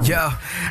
Yo,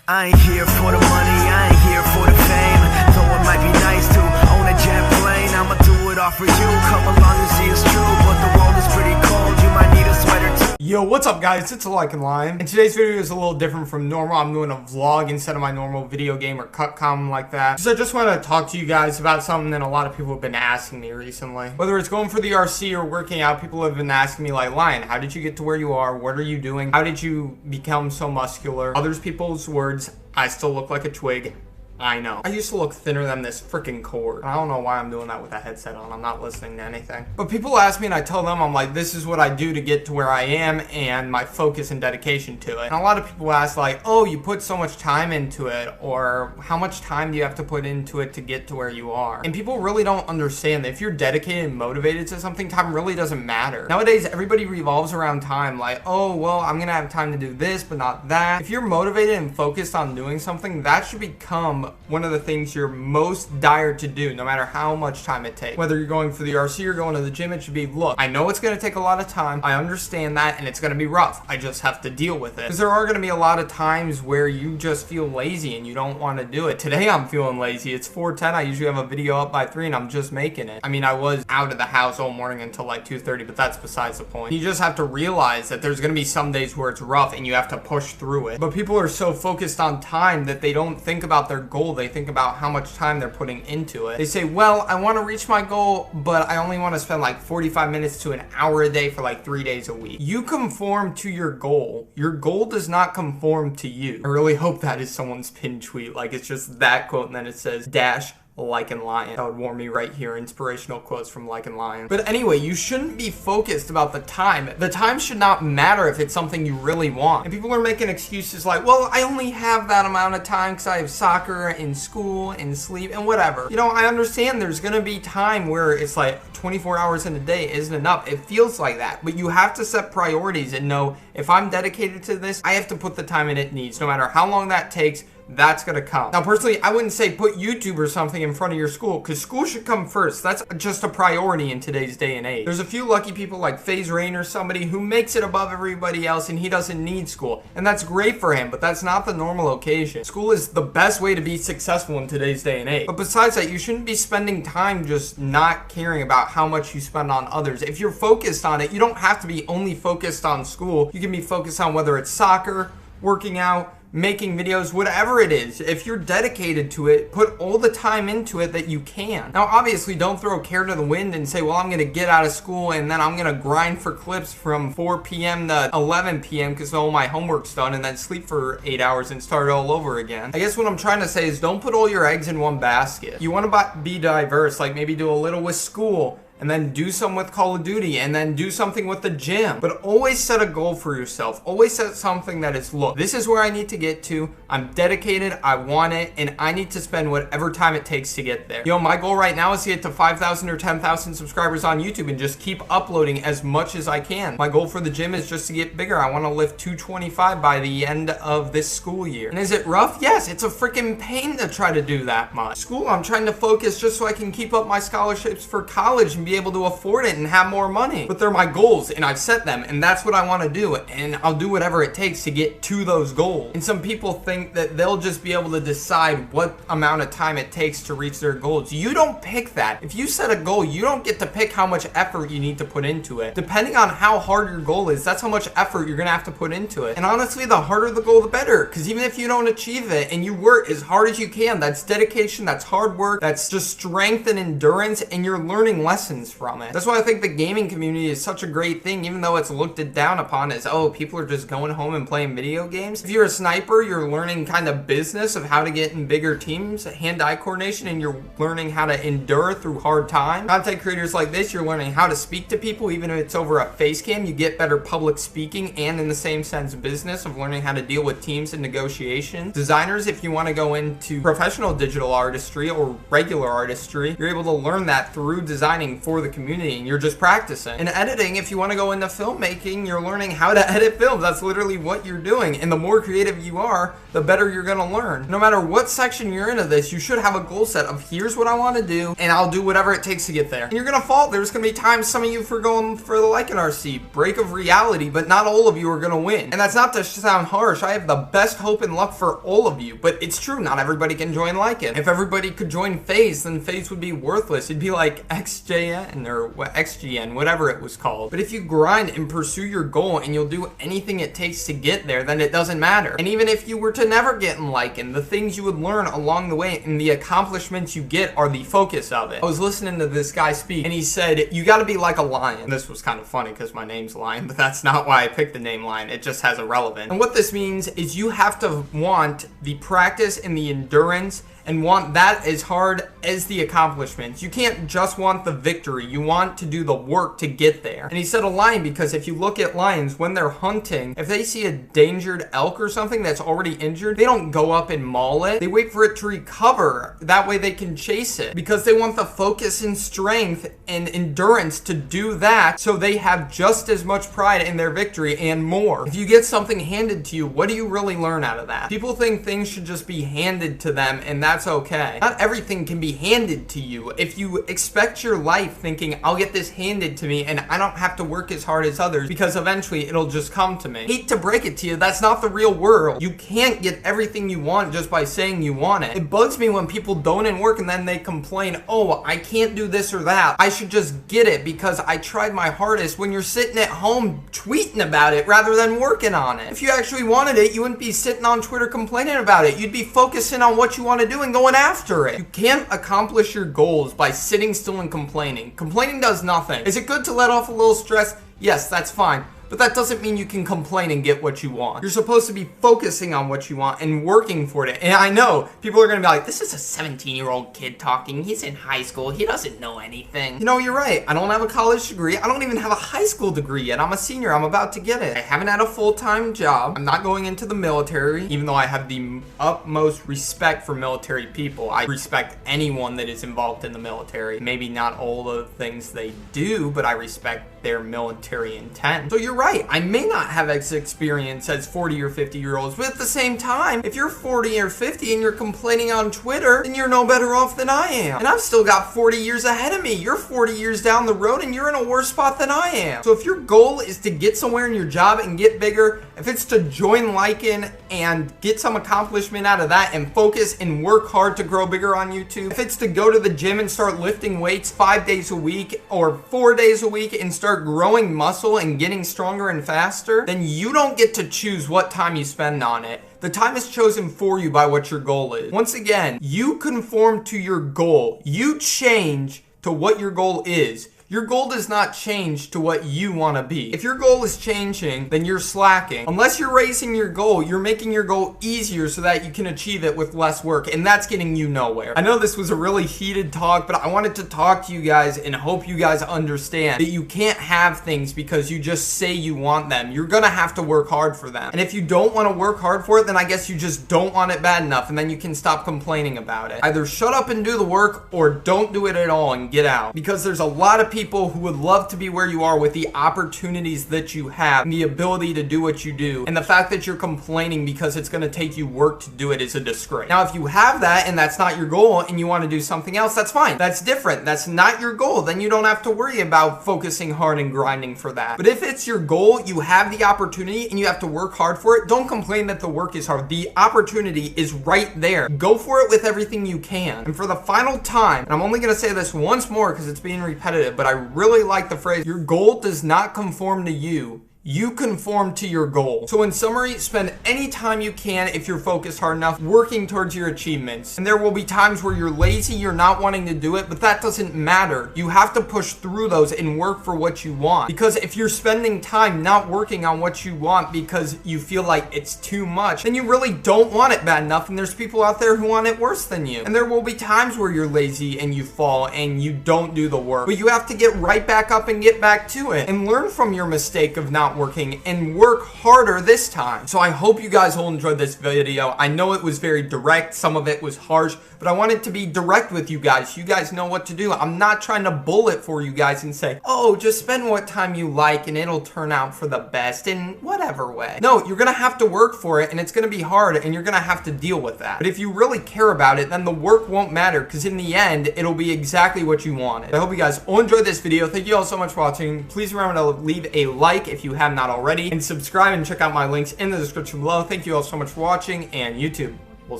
I ain't here for the money, I ain't here for the fame. Though it might be nice to own a jet plane, I'ma do it all for you. Come along and see it's true, but the world is pretty cold. You might need a sweater too. Yo, what's up guys? It's Like and Lion. And today's video is a little different from normal. I'm doing a vlog instead of my normal video game or cut comment like that. So I just want to talk to you guys about something that a lot of people have been asking me recently. Whether it's going for the RC or working out, people have been asking me like, Lion, how did you get to where you are? What are you doing? How did you become so muscular? Others people's words, I still look like a twig. I know. I used to look thinner than this freaking cord. I don't know why I'm doing that with a headset on. I'm not listening to anything. But people ask me and I tell them, I'm like, this is what I do to get to where I am and my focus and dedication to it. And a lot of people ask like, oh, you put so much time into it, or how much time do you have to put into it to get to where you are? And people really don't understand that if you're dedicated and motivated to something, time really doesn't matter. Nowadays, everybody revolves around time. Like, oh, well, I'm gonna have time to do this, but not that. If you're motivated and focused on doing something, that should become one of the things you're most dire to do, no matter how much time it takes. Whether you're going for the RC or going to the gym, it should be, look, I know it's going to take a lot of time. I understand that, and it's going to be rough. I just have to deal with it. Because there are going to be a lot of times where you just feel lazy and you don't want to do it. Today, I'm feeling lazy. It's 4:10. I usually have a video up by 3, and I'm just making it. I mean, I was out of the house all morning until like 2:30, but that's besides the point. You just have to realize that there's going to be some days where it's rough and you have to push through it. But people are so focused on time that they don't think about their goal. They think about how much time they're putting into it. They say, well, I want to reach my goal, but I only want to spend like 45 minutes to an hour a day for like 3 days a week. You conform to your goal. Your goal does not conform to you. I really hope that is someone's pinned tweet. Like it's just that quote and then it says dash Like and Lion. That would warm me right here. Inspirational quotes from Like and Lion. But anyway, you shouldn't be focused about the time. The time should not matter if it's something you really want. And people are making excuses like, well, I only have that amount of time because I have soccer and school and sleep and whatever. You know, I understand there's gonna be time where it's like 24 hours in a day isn't enough. It feels like that. But you have to set priorities and know if I'm dedicated to this, I have to put the time in it needs. No matter how long that takes, that's gonna come. Now, personally, I wouldn't say put YouTube or something in front of your school, because school should come first. That's just a priority in today's day and age. There's a few lucky people like FaZe Rain or somebody who makes it above everybody else and he doesn't need school. And that's great for him, but that's not the normal occasion. School is the best way to be successful in today's day and age. But besides that, you shouldn't be spending time just not caring about how much you spend on others. If you're focused on it, you don't have to be only focused on school. You can be focused on whether it's soccer, working out, making videos, whatever it is. If you're dedicated to it, put all the time into it that you can. Now, obviously, don't throw care to the wind and say, well, I'm gonna get out of school and then I'm gonna grind for clips from 4 p.m. to 11 p.m. because all my homework's done and then sleep for 8 hours and start all over again. I guess what I'm trying to say is don't put all your eggs in one basket. You wanna be diverse, like maybe do a little with school, and then do some with Call of Duty, and then do something with the gym. But always set a goal for yourself. Always set something that is, look, this is where I need to get to. I'm dedicated, I want it, and I need to spend whatever time it takes to get there. You know, my goal right now is to get to 5,000 or 10,000 subscribers on YouTube and just keep uploading as much as I can. My goal for the gym is just to get bigger. I want to lift 225 by the end of this school year. And is it rough? Yes, it's a freaking pain to try to do that much. School, I'm trying to focus just so I can keep up my scholarships for college and be able to afford it and have more money. But they're my goals and I've set them and that's what I want to do, and I'll do whatever it takes to get to those goals. And some people think that they'll just be able to decide what amount of time it takes to reach their goals. You don't pick that. If you set a goal, you don't get to pick how much effort you need to put into it. Depending on how hard your goal is, that's how much effort you're gonna have to put into it. And honestly, the harder the goal, the better, because even if you don't achieve it and you work as hard as you can, that's dedication, that's hard work, that's just strength and endurance, and you're learning lessons from it. That's why I think the gaming community is such a great thing, even though it's looked down upon as, oh, people are just going home and playing video games. If you're a sniper, you're learning kind of business of how to get in bigger teams, hand-eye coordination, and you're learning how to endure through hard times. Content creators like this, you're learning how to speak to people, even if it's over a face cam. You get better public speaking, and in the same sense, business of learning how to deal with teams and negotiations. Designers, if you want to go into professional digital artistry or regular artistry, you're able to learn that through designing for the community and you're just practicing. In editing, if you want to go into filmmaking, you're learning how to edit films. That's literally what you're doing. And the more creative you are, the better you're going to learn. No matter what section you're into this, you should have a goal set of here's what I want to do, and I'll do whatever it takes to get there. And you're going to fall. There's going to be times some of you for going for the like in RC, break of reality, but not all of you are going to win. And that's not to sound harsh. I have the best hope and luck for all of you, but it's true. Not everybody can join Lycan. If everybody could join FaZe, then FaZe would be worthless. It'd be like XJN or XGN, whatever it was called. But if you grind and pursue your goal and you'll do anything it takes to get there, then it doesn't matter. And even if you were to never get in Lycan, the things you would learn along the way and the accomplishments you get are the focus of it. I was listening to this guy speak and he said, you got to be like a lion. This was kind of funny because my name's Lion, but that's not why I picked the name Lion. It just has a relevance. And what this means is you have to want the practice and the endurance and want that as hard as the accomplishments. You can't just want the victory. You want to do the work to get there. And he said a lion because if you look at lions, when they're hunting, if they see a endangered elk or something that's already injured, they don't go up and maul it. They wait for it to recover. That way they can chase it because they want the focus and strength and endurance to do that so they have just as much pride in their victory and more. If you get something handed to you, what do you really learn out of that? People think things should just be handed to them and that's okay. Not everything can be handed to you. If you expect your life thinking, I'll get this handed to me and I don't have to work as hard as others because eventually it'll just come to me. Hate to break it to you, that's not the real world. You can't get everything you want just by saying you want it. It bugs me when people don't work and then they complain, oh, I can't do this or that. I should just get it because I tried my hardest, when you're sitting at home tweeting about it rather than working on it. If you actually wanted it, you wouldn't be sitting on Twitter complaining about it. You'd be focusing on what you want to do and going after it. You can't accomplish your goals by sitting still and complaining. Complaining does nothing. Is it good to let off a little stress? Yes, that's fine. But that doesn't mean you can complain and get what you want. You're supposed to be focusing on what you want and working for it. And I know people are going to be like, this is a 17-year-old kid talking. He's in high school. He doesn't know anything. You know, you're right. I don't have a college degree. I don't even have a high school degree yet. I'm a senior. I'm about to get it. I haven't had a full-time job. I'm not going into the military, even though I have the utmost respect for military people. I respect anyone that is involved in the military. Maybe not all the things they do, but I respect their military intent. So you're right. I may not have as experience as 40 or 50-year-olds, but at the same time, if you're 40 or 50 and you're complaining on Twitter, then you're no better off than I am. And I've still got 40 years ahead of me. You're 40 years down the road and you're in a worse spot than I am. So if your goal is to get somewhere in your job and get bigger, if it's to join Lycan and get some accomplishment out of that and focus and work hard to grow bigger on YouTube, if it's to go to the gym and start lifting weights 5 days a week or 4 days a week and start growing muscle and getting stronger and faster, then you don't get to choose what time you spend on it. The time is chosen for you by what your goal is. Once again, you conform to your goal. You change to what your goal is. Your goal does not change to what you want to be. If your goal is changing, then you're slacking. Unless you're raising your goal, you're making your goal easier so that you can achieve it with less work, and that's getting you nowhere. I know this was a really heated talk, but I wanted to talk to you guys and hope you guys understand that you can't have things because you just say you want them. You're gonna have to work hard for them. And if you don't want to work hard for it, then I guess you just don't want it bad enough, and then you can stop complaining about it. Either shut up and do the work, or don't do it at all and get out. Because there's a lot of people who would love to be where you are with the opportunities that you have and the ability to do what you do, and the fact that you're complaining because it's going to take you work to do it is a disgrace. Now if you have that and that's not your goal and you want to do something else, that's fine. That's different. That's not your goal. Then you don't have to worry about focusing hard and grinding for that. But if it's your goal, you have the opportunity and you have to work hard for it, don't complain that the work is hard. The opportunity is right there. Go for it with everything you can. And for the final time, and I'm only going to say this once more because it's being repetitive, but I really like the phrase, your goal does not conform to you. You conform to your goal. So in summary, spend any time you can, if you're focused hard enough, working towards your achievements. And there will be times where you're lazy, you're not wanting to do it, but that doesn't matter. You have to push through those and work for what you want. Because if you're spending time not working on what you want because you feel like it's too much, then you really don't want it bad enough, and there's people out there who want it worse than you. And there will be times where you're lazy and you fall and you don't do the work, but you have to get right back up and get back to it and learn from your mistake of not stop working and work harder this time. So I hope you guys all enjoyed this video. I know it was very direct, some of it was harsh, but I wanted to be direct with you guys. You guys know what to do. I'm not trying to bullet for you guys and say, oh, just spend what time you like and it'll turn out for the best in whatever way. No, you're gonna have to work for it and it's gonna be hard and you're gonna have to deal with that. But if you really care about it, then the work won't matter, because in the end, it'll be exactly what you wanted. I hope you guys all enjoyed this video. Thank you all so much for watching. Please remember to leave a like if you have not already, and subscribe and check out my links in the description below. Thank you all so much for watching, and YouTube, we'll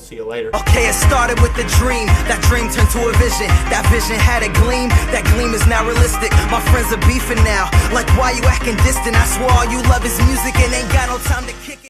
see you later. Okay, it started with a dream. That dream turned to a vision. That vision had a gleam. That gleam is now realistic. My friends are beefing now. Like, why you acting distant? I swear all you love is music and ain't got no time to kick it.